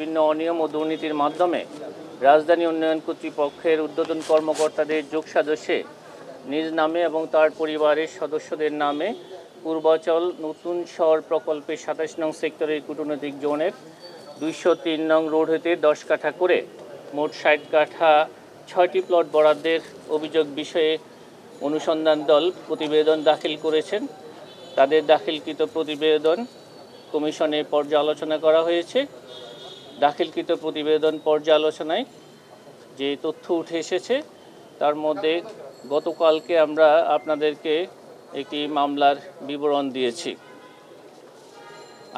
বিভিন্ন অনিয়ম ও দুর্নীতির মাধ্যমে রাজধানী উন্নয়ন কর্তৃপক্ষের ঊর্ধ্বতন কর্মকর্তাদের যোগসাজশে নিজ নামে এবং তার পরিবারের সদস্যদের নামে পূর্বাচল নতুন শহর প্রকল্পের ২৭ নং সেক্টরের কূটনৈতিক জোনের ২০৩ নং রোড হতে ১০ কাঠা করে মোট ৬০ কাঠা ৬টি প্লট বরাদ্দের অভিযোগ বিষয়ে অনুসন্ধান দল প্রতিবেদন দাখিল করেছেন। তাদের দাখিলকৃত প্রতিবেদন কমিশনে পর্যালোচনা করা হয়েছে। দাখিলকৃত প্রতিবেদন পর্যালোচনায় যে তথ্য উঠে এসেছে তার মধ্যে গতকালকে আমরা আপনাদেরকে একটি মামলার বিবরণ দিয়েছি।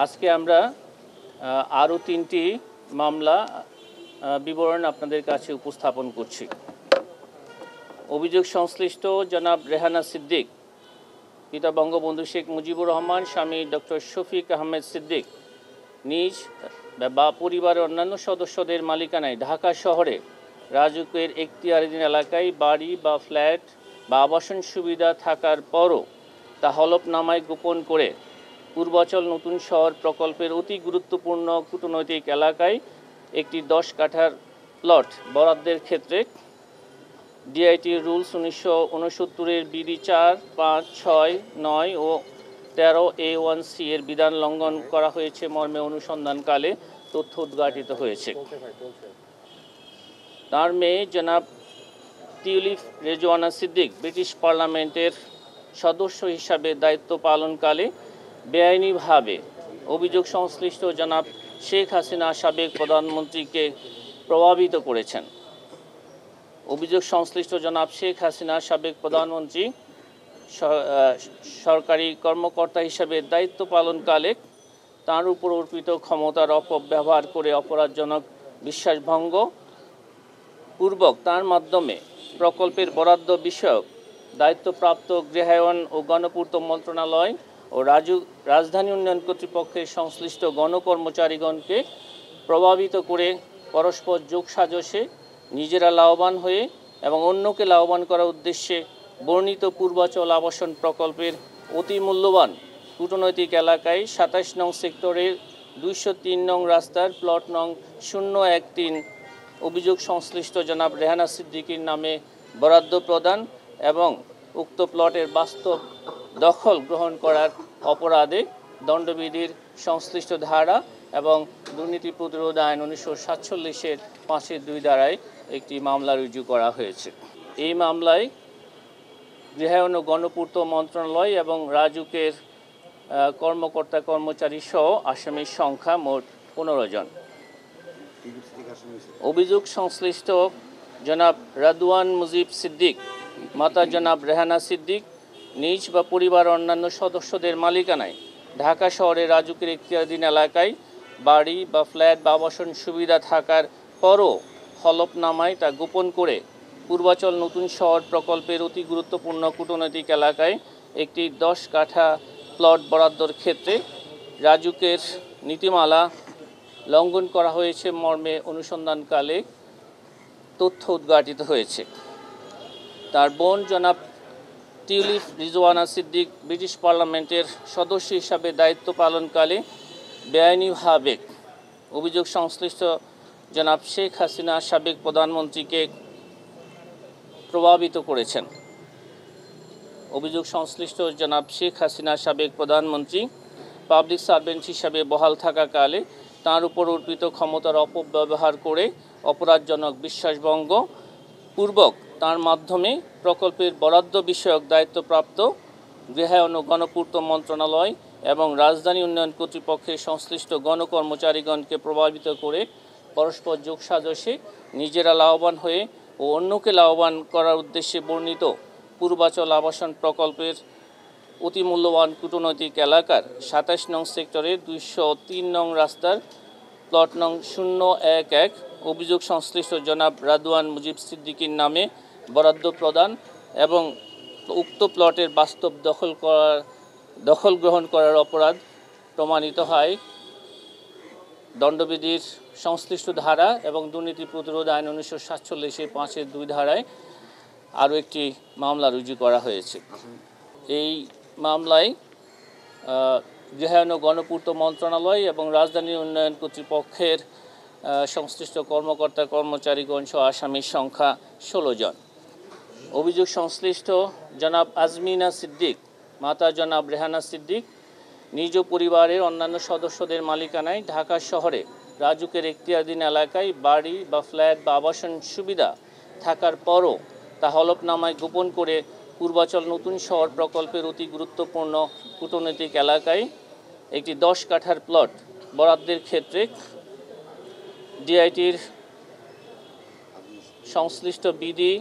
আজকে আমরা আরও ৩টি মামলা বিবরণ আপনাদের কাছে উপস্থাপন করছি। অভিযোগ সংশ্লিষ্ট জনাব রেহানা সিদ্দিক, পিতা বঙ্গবন্ধু শেখ মুজিবুর রহমান, স্বামী ডক্টর শফিক আহমেদ সিদ্দিক নিজ বা পরিবারের অন্যান্য সদস্যদের মালিকানায় ঢাকা শহরে রাজুকের এখতিয়ারাধীন এলাকায় বাড়ি বা ফ্ল্যাট বা আবাসন সুবিধা থাকার পরও তা হলফনামায় গোপন করে পূর্বাচল নতুন শহর প্রকল্পের অতি গুরুত্বপূর্ণ কূটনৈতিক এলাকায় একটি ১০ কাঠার প্লট বরাদ্দের ক্ষেত্রে ডিআইটি রুলস ১৯৬৯-এর বিধি ৪, ৫, ৬, ৯ ও ১৩A1C এর বিধান লঙ্ঘন করা হয়েছে মর্মে অনুসন্ধানকালে তথ্য উদ্ঘাটিত হয়েছে। তার মেয়ে জনাব টিউলিপ রেজওয়ানা সিদ্দিক ব্রিটিশ পার্লামেন্টের সদস্য হিসাবে দায়িত্ব পালনকালে বেআইনিভাবে অভিযোগ সংশ্লিষ্ট জনাব শেখ হাসিনা সাবেক প্রধানমন্ত্রীকে প্রভাবিত করেছেন। অভিযোগ সংশ্লিষ্ট জনাব শেখ হাসিনা সাবেক প্রধানমন্ত্রী সরকারি কর্মকর্তা হিসাবে দায়িত্ব পালনকালে তার উপর অর্পিত ক্ষমতার অপব্যবহার করে অপরাধজনক বিশ্বাসভঙ্গ পূর্বক তার মাধ্যমে প্রকল্পের বরাদ্দ বিষয়ক দায়িত্বপ্রাপ্ত গৃহায়ন ও গণপূর্ত মন্ত্রণালয় ও রাজধানী উন্নয়ন কর্তৃপক্ষের সংশ্লিষ্ট গণকর্মচারীগণকে প্রভাবিত করে পরস্পর যোগসাজশে নিজেরা লাভবান হয়ে এবং অন্যকে লাভবান করার উদ্দেশ্যে বর্ণিত পূর্বাচল আবাসন প্রকল্পের অতি মূল্যবান কূটনৈতিক এলাকায় ২৭ নং সেক্টরের ২০৩ নং রাস্তার প্লট নং ০১৩ অভিযোগ সংশ্লিষ্ট জনাব রেহানা সিদ্দিকীর নামে বরাদ্দ প্রদান এবং উক্ত প্লটের বাস্তব দখল গ্রহণ করার অপরাধে দণ্ডবিধির সংশ্লিষ্ট ধারা এবং দুর্নীতি প্রতিরোধ আইন ১৯৪৭-এর ৫-২ ধারায় একটি মামলা রুজু করা হয়েছে। এই মামলায় গৃহায়ন ও গণপূর্ত মন্ত্রণালয় এবং রাজুকের কর্মকর্তা কর্মচারী সহ আসামির সংখ্যা মোট ১৫ জন। অভিযোগ সংশ্লিষ্ট জনাব রাদওয়ান মুজিব সিদ্দিক, মাতা জনাব রেহানা সিদ্দিক নিজ বা পরিবার অন্যান্য সদস্যদের মালিকানায় ঢাকা শহরে রাজুকের এখতিয়ারাধীন এলাকায় বাড়ি বা ফ্ল্যাট বা আবাসন সুবিধা থাকার পরও হলফনামায় তা গোপন করে পূর্বাচল নতুন শহর প্রকল্পের অতি গুরুত্বপূর্ণ কূটনৈতিক এলাকায় একটি ১০ কাঠা প্লট বরাদ্দর ক্ষেত্রে রাজুকের নীতিমালা লঙ্ঘন করা হয়েছে মর্মে অনুসন্ধানকালে তথ্য উদ্ঘাটিত হয়েছে। তার বোন জনাব টিউলিপ রিজওয়ানা সিদ্দিক ব্রিটিশ পার্লামেন্টের সদস্য হিসাবে দায়িত্ব পালনকালে বেআইনিভাবে অভিযোগ সংশ্লিষ্ট জনাব শেখ হাসিনা সাবেক প্রধানমন্ত্রীকে প্রভাবিত করেছেন। অভিযোগ সংশ্লিষ্ট জনাব শেখ হাসিনা সাবেক প্রধানমন্ত্রী পাবলিক সার্ভেন্ট হিসাবে বহাল থাকাকালে তার উপর অর্পিত ক্ষমতার অপব্যবহার করে অপরাধজনক বিশ্বাসভঙ্গ পূর্বক তার মাধ্যমে প্রকল্পের বরাদ্দ বিষয়ক দায়িত্বপ্রাপ্ত গৃহায়ন ও গণপূর্ত মন্ত্রণালয় এবং রাজধানী উন্নয়ন কর্তৃপক্ষের সংশ্লিষ্ট গণকর্মচারীগণকে প্রভাবিত করে পরস্পর যোগসাজশে নিজেরা লাভবান হয়ে ও অন্যকে লাভবান করার উদ্দেশ্যে বর্ণিত পূর্বাচল আবাসন প্রকল্পের অতি মূল্যবান কূটনৈতিক এলাকার ২৭ নং সেক্টরের ২০৩ নং রাস্তার প্লট নং ০১১ অভিযোগ সংশ্লিষ্ট জনাব রাদওয়ান মুজিব সিদ্দিকীর নামে বরাদ্দ প্রদান এবং উক্ত প্লটের বাস্তব দখল গ্রহণ করার অপরাধ প্রমাণিত হয় দণ্ডবিধির সংশ্লিষ্ট ধারা এবং দুর্নীতি প্রতিরোধ আইন ১৯৪৭-এর ৫-২ ধারায় আরও একটি মামলা রুজু করা হয়েছে। এই মামলায় গৃহায়ন ও গণপূর্ত মন্ত্রণালয় এবং রাজধানী উন্নয়ন কর্তৃপক্ষের সংশ্লিষ্ট কর্মকর্তা কর্মচারীগণ সহ আসামির সংখ্যা 16 জন। অভিযোগ সংশ্লিষ্ট জনাব আজমিনা সিদ্দিক, মাতা জনাব রেহানা সিদ্দিক নিজ পরিবারের অন্যান্য সদস্যদের মালিকানায় ঢাকা শহরে রাজুকের এখতিয়ারাধীন এলাকায় বাড়ি বা ফ্ল্যাট বা আবাসন সুবিধা থাকার পরও তা হলফনামায় গোপন করে পূর্বাচল নতুন শহর প্রকল্পের অতি গুরুত্বপূর্ণ কূটনৈতিক এলাকায় একটি 10 কাঠার প্লট বরাদ্দের ক্ষেত্রে ডিআইটির সংশ্লিষ্ট বিধি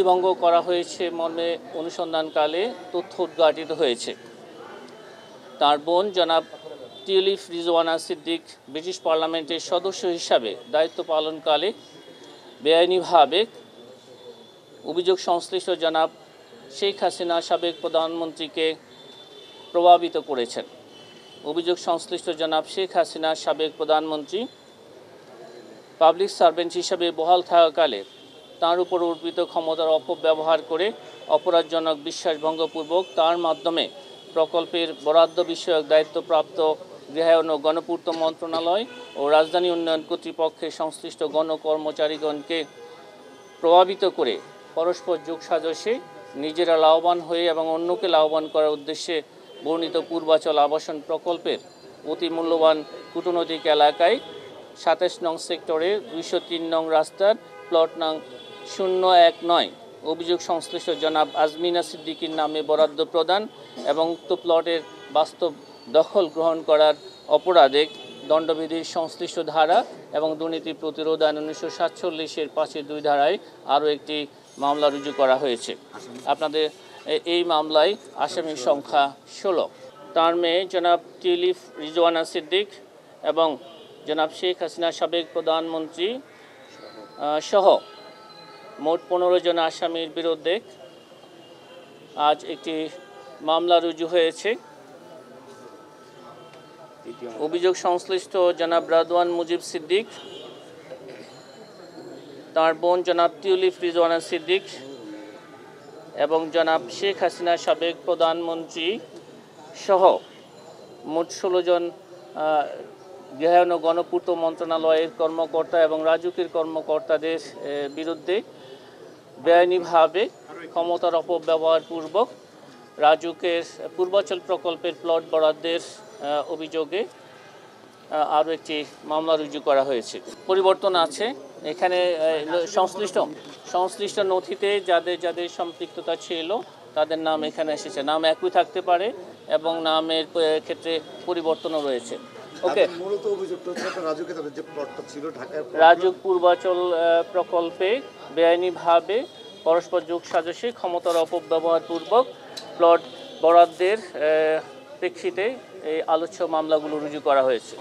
ভঙ্গ করা হয়েছে মর্মে অনুসন্ধানকালে তথ্য উদ্ঘাটিত হয়েছে। তার বোন জনাব টিউলিপ রিজওয়ানা সিদ্দিক ব্রিটিশ পার্লামেন্টের সদস্য হিসাবে দায়িত্ব পালনকালে বেআইনিভাবে অভিযোগ সংশ্লিষ্ট জনাব শেখ হাসিনা সাবেক প্রধানমন্ত্রীকে প্রভাবিত করেছেন। অভিযোগ সংশ্লিষ্ট জনাব শেখ হাসিনা সাবেক প্রধানমন্ত্রী পাবলিক সার্ভেন্ট হিসাবে বহাল থাকাকালে তার উপর অর্পিত ক্ষমতার অপব্যবহার করে অপরাধজনক বিশ্বাসভঙ্গপূর্বক তার মাধ্যমে প্রকল্পের বরাদ্দ বিষয়ক দায়িত্বপ্রাপ্ত গৃহায়ন ও গণপূর্ত মন্ত্রণালয় ও রাজধানী উন্নয়ন কর্তৃপক্ষের সংশ্লিষ্ট গণকর্মচারীগণকে প্রভাবিত করে পরস্পর যোগসাজশে নিজেরা লাভবান হয়ে এবং অন্যকে লাভবান করার উদ্দেশ্যে বর্ণিত পূর্বাচল আবাসন প্রকল্পের অতি মূল্যবান কূটনৈতিক এলাকায় 27 নং সেক্টরে 203 নং রাস্তার প্লট নং 019 অভিযোগ সংশ্লিষ্ট জনাব আজমিনা সিদ্দিকীর নামে বরাদ্দ প্রদান এবং উক্ত প্লটের বাস্তব দখল গ্রহণ করার অপরাধে দণ্ডবিধির সংশ্লিষ্ট ধারা এবং দুর্নীতি প্রতিরোধ আইন 1947-এর 5-2 ধারায় আরও একটি মামলা রুজু করা হয়েছে। আপনাদের এই মামলায় আসামির সংখ্যা 16। তার মেয়ে জনাব টিউলিপ রিজওয়ানা সিদ্দিক এবং জনাব শেখ হাসিনা সাবেক প্রধানমন্ত্রী সহ মোট 15 জন আসামির বিরুদ্ধে আজ একটি মামলা রুজু হয়েছে। অভিযোগ সংশ্লিষ্ট জনাব রাদওয়ান মুজিব সিদ্দিক, তার বোন জনাব টিউলিপ রিজওয়ানা সিদ্দিক এবং জনাব শেখ হাসিনা সাবেক প্রধানমন্ত্রী সহ মোট 16 জন গৃহায়ন ও গণপূর্ত মন্ত্রণালয়ের কর্মকর্তা এবং রাজুকের কর্মকর্তাদের বিরুদ্ধে বেআইনিভাবে ক্ষমতার অপব্যবহার পূর্বক রাজুকের পূর্বাচল প্রকল্পের প্লট বরাদ্দের অভিযোগে আরও একটি মামলা রুজু করা হয়েছে। পরিবর্তন আছে এখানে সংশ্লিষ্ট নথিতে যাদের সম্পৃক্ততা ছিল তাদের নাম এখানে এসেছে। নাম একই থাকতে পারে এবং নামের ক্ষেত্রে পরিবর্তনও রয়েছে। ওকে, মূলত অভিযোগটা হচ্ছে রাজুকে তাদের যে প্লটটা ছিল ঢাকায় রাজুক পূর্বাচল প্রকল্পে বেআইনিভাবে পরস্পর যোগসাজশে ক্ষমতার অপব্যবহার পূর্বক প্লট বরাদ্দের প্রেক্ষিতে এই আলোচ্য মামলাগুলো রুজু করা হয়েছে।